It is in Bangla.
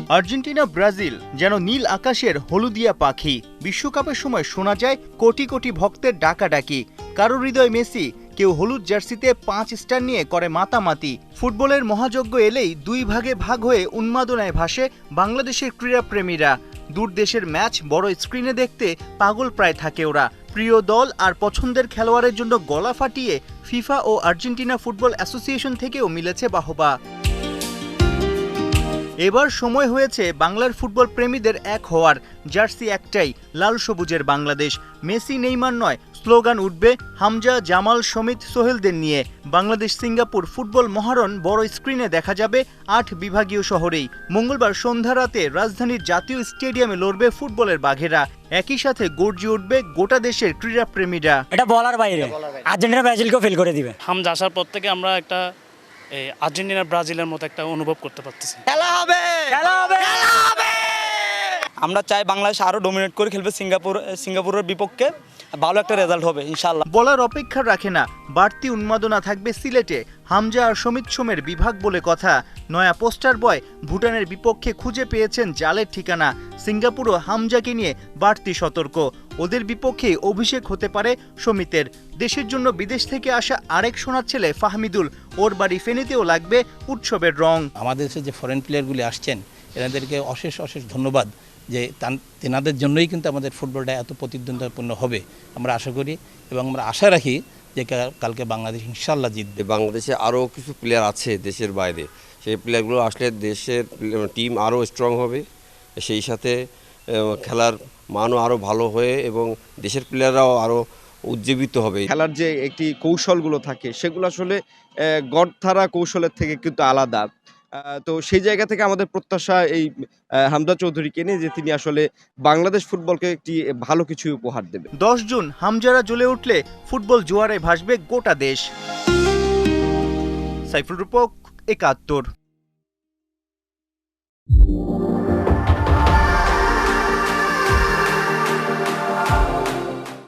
আর্জেন্টিনা ব্রাজিল যেন নীল আকাশের হলুদিয়া পাখি। বিশ্বকাপের সময় শোনা যায় কোটি কোটি ভক্তের ডাকাডাকি। কারো হৃদয় মেসি, কেউ হলুদ জার্সিতে 5 স্টার নিয়ে করে মাতামাতি। ফুটবলের মহাযজ্ঞ এলেই দুই ভাগে ভাগ হয়ে উন্মাদনায় ভাসে বাংলাদেশের ক্রীড়াপ্রেমীরা। দূর দেশের ম্যাচ বড় স্ক্রিনে দেখতে পাগল প্রায় থাকে ওরা। প্রিয় দল আর পছন্দের খেলোয়াড়ের জন্য গলা ফাটিয়ে ফিফা ও আর্জেন্টিনা ফুটবল অ্যাসোসিয়েশন থেকেও মিলেছে বাহবা। এবার সময় হয়েছে বাংলার ফুটবল প্রেমীদের এক হওয়ার। জার্সি একটাই, লাল সবুজের বাংলাদেশ। মেসি নেইমার নয়, স্লোগান উঠবে হামজা, জামাল, সমিত, সোহেলদের নিয়ে। বাংলাদেশ সিঙ্গাপুর ফুটবল মহারণ বড় স্ক্রিনে দেখা যাবে 8 বিভাগীয় শহরেই। মঙ্গলবার সন্ধ্যা রাতে রাজধানীর জাতীয় স্টেডিয়ামে লড়বে ফুটবলের বাঘেরা। একই সাথে গর্জে উঠবে গোটা দেশের ক্রীড়াপ্রেমীরা। এটা বলার বাইরে, আর্জেন্টিনা ব্রাজিলকেও ফেল করে দিবে। হামজা আসার পর থেকে আমরা একটা আর্জেন্টিনা ব্রাজিলের মতো একটা অনুভব করতে পারতেছি। খেলা হবে, খেলা হবে, খেলা হবে। আমরা চাই বাংলাদেশ আরো ডমিনেট করে খেলবে সিঙ্গাপুরের বিপক্ষে, ভালো একটা রেজাল্ট হবে ইনশাআল্লাহ। বলার অপেক্ষা রাখে না, বাড়তি উন্মাদনা থাকবে সিলেটে। হামজা আর সমিত সোমের বিভাগ বলে কথা। নয়া পোস্টার বয় ভুটানের বিপক্ষে খুঁজে পেয়েছেন জালের ঠিকানা। সিঙ্গাপুরও হামজাকে নিয়ে বাড়তি সতর্ক। ওদের বিপক্ষে অভিষেক হতে পারে সমিতের। দেশের জন্য বিদেশ থেকে আসা আরেক সোনার ছেলে ফাহমিদুল, ওর বাড়ি ফেনীতেও লাগবে উৎসবের রং। আমাদের দেশে যে ফরেন প্লেয়ারগুলি আসছেন এনাদেরকে অশেষ অশেষ ধন্যবাদ, যে তেনাদের জন্যই কিন্তু আমাদের ফুটবলটা এত প্রতিদ্বন্দ্বিতাপূর্ণ হবে আমরা আশা করি, এবং আমরা আশা রাখি যে কালকে বাংলাদেশ ইনশাল্লাহ জিতবে। বাংলাদেশে আরও কিছু প্লেয়ার আছে দেশের বাইরে, সেই প্লেয়ারগুলো আসলে দেশের টিম আরও স্ট্রং হবে, সেই সাথে খেলার মানও আরও ভালো হয়ে এবং দেশের প্লেয়াররাও আরও উজ্জীবিত হবে। খেলার যে একটি কৌশলগুলো থাকে সেগুলো আসলে গড়ধারা কৌশলের থেকে কিন্তু আলাদা। তো সেই জায়গা থেকে আমাদের প্রত্যাশা এই হামজা চৌধুরীকে নিয়ে, যে তিনি আসলে বাংলাদেশ ফুটবলকে একটি ভালো কিছু উপহার দেবে। 10 জুন হামজারা জ্বলে উঠলে ফুটবল জোয়ারে ভাসবে গোটা দেশ। সাইফুল রূপক, 71।